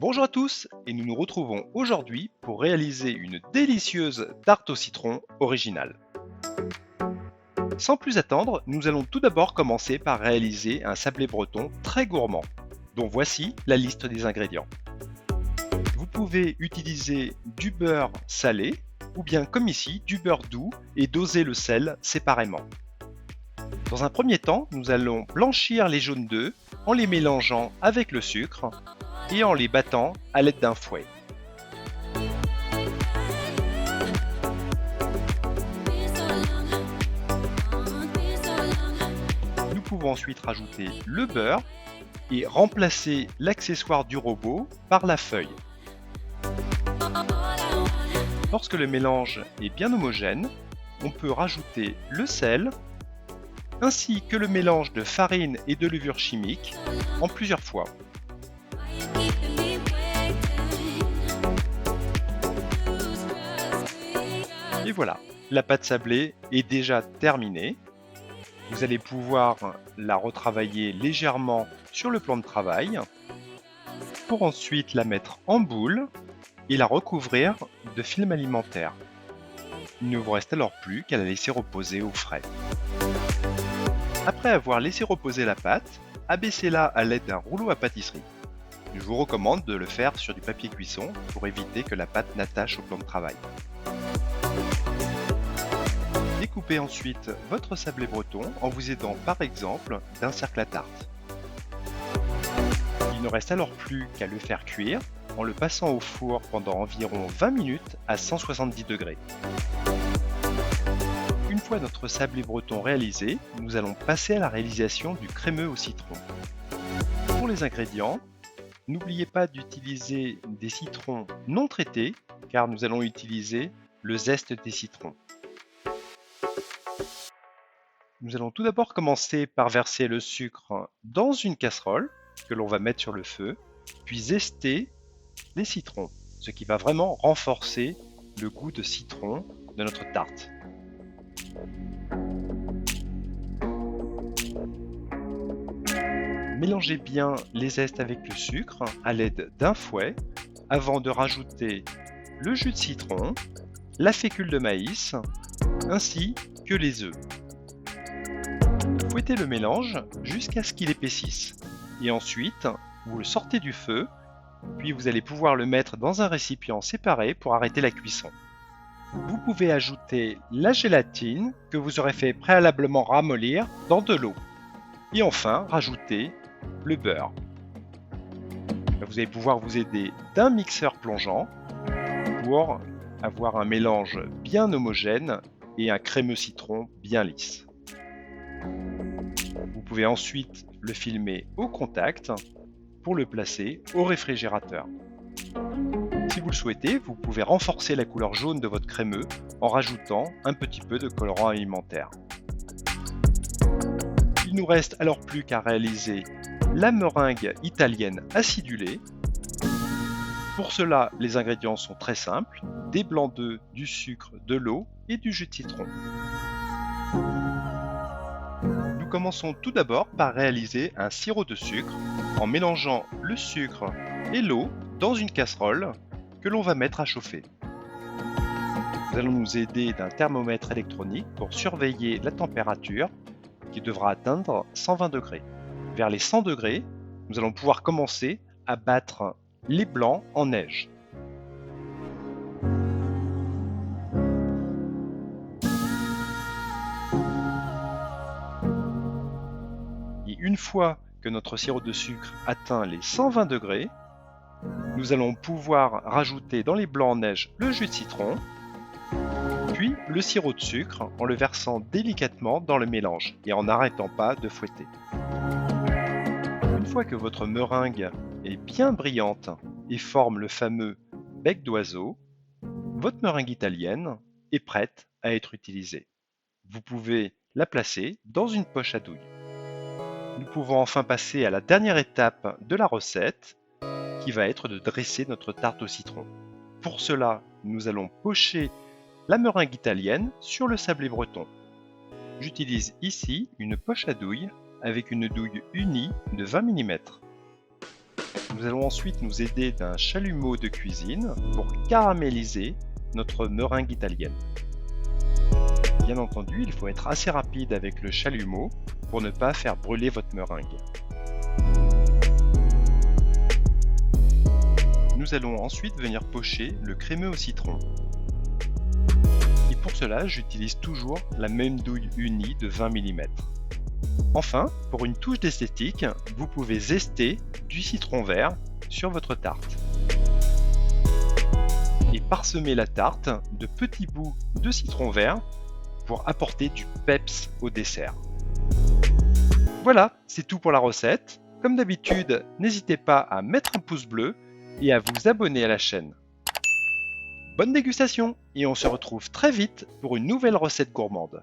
Bonjour à tous et nous nous retrouvons aujourd'hui pour réaliser une délicieuse tarte au citron originale. Sans plus attendre, nous allons tout d'abord commencer par réaliser un sablé breton très gourmand, dont voici la liste des ingrédients. Vous pouvez utiliser du beurre salé ou bien comme ici du beurre doux et doser le sel séparément. Dans un premier temps, nous allons blanchir les jaunes d'œufs en les mélangeant avec le sucre et en les battant à l'aide d'un fouet. Nous pouvons ensuite rajouter le beurre et remplacer l'accessoire du robot par la feuille. Lorsque le mélange est bien homogène, on peut rajouter le sel ainsi que le mélange de farine et de levure chimique en plusieurs fois. Et voilà, la pâte sablée est déjà terminée. Vous allez pouvoir la retravailler légèrement sur le plan de travail pour ensuite la mettre en boule et la recouvrir de film alimentaire. Il ne vous reste alors plus qu'à la laisser reposer au frais. Après avoir laissé reposer la pâte, abaissez-la à l'aide d'un rouleau à pâtisserie. Je vous recommande de le faire sur du papier cuisson pour éviter que la pâte n'attache au plan de travail. Découpez ensuite votre sablé breton en vous aidant par exemple d'un cercle à tarte. Il ne reste alors plus qu'à le faire cuire en le passant au four pendant environ 20 minutes à 170 degrés. Une fois notre sablé breton réalisé, nous allons passer à la réalisation du crémeux au citron. Pour les ingrédients, n'oubliez pas d'utiliser des citrons non traités car nous allons utiliser le zeste des citrons. Nous allons tout d'abord commencer par verser le sucre dans une casserole que l'on va mettre sur le feu, puis zester les citrons, ce qui va vraiment renforcer le goût de citron de notre tarte. Mélangez bien les zestes avec le sucre à l'aide d'un fouet avant de rajouter le jus de citron, la fécule de maïs ainsi que les œufs. Fouettez le mélange jusqu'à ce qu'il épaississe et ensuite vous le sortez du feu, puis vous allez pouvoir le mettre dans un récipient séparé pour arrêter la cuisson. Vous pouvez ajouter la gélatine que vous aurez fait préalablement ramollir dans de l'eau et enfin rajouter le beurre. Vous allez pouvoir vous aider d'un mixeur plongeant pour avoir un mélange bien homogène et un crémeux citron bien lisse. Vous pouvez ensuite le filmer au contact pour le placer au réfrigérateur. Si vous le souhaitez, vous pouvez renforcer la couleur jaune de votre crémeux en rajoutant un petit peu de colorant alimentaire. Il nous reste alors plus qu'à réaliser la meringue italienne acidulée. Pour cela, les ingrédients sont très simples, des blancs d'œufs, du sucre, de l'eau et du jus de citron. Nous commençons tout d'abord par réaliser un sirop de sucre en mélangeant le sucre et l'eau dans une casserole que l'on va mettre à chauffer. Nous allons nous aider d'un thermomètre électronique pour surveiller la température qui devra atteindre 120 degrés. Vers les 100 degrés, nous allons pouvoir commencer à battre les blancs en neige. Et une fois que notre sirop de sucre atteint les 120 degrés, nous allons pouvoir rajouter dans les blancs en neige le jus de citron, puis le sirop de sucre en le versant délicatement dans le mélange et en n'arrêtant pas de fouetter. Une fois que votre meringue est bien brillante et forme le fameux bec d'oiseau, votre meringue italienne est prête à être utilisée. Vous pouvez la placer dans une poche à douille. Nous pouvons enfin passer à la dernière étape de la recette, qui va être de dresser notre tarte au citron. Pour cela, nous allons pocher la meringue italienne sur le sablé breton. J'utilise ici une poche à douille avec une douille unie de 20 mm. Nous allons ensuite nous aider d'un chalumeau de cuisine pour caraméliser notre meringue italienne. Bien entendu, il faut être assez rapide avec le chalumeau pour ne pas faire brûler votre meringue. Nous allons ensuite venir pocher le crémeux au citron. Et pour cela, j'utilise toujours la même douille unie de 20 mm. Enfin, pour une touche d'esthétique, vous pouvez zester du citron vert sur votre tarte. Et parsemer la tarte de petits bouts de citron vert pour apporter du peps au dessert. Voilà, c'est tout pour la recette. Comme d'habitude, n'hésitez pas à mettre un pouce bleu et à vous abonner à la chaîne. Bonne dégustation et on se retrouve très vite pour une nouvelle recette gourmande.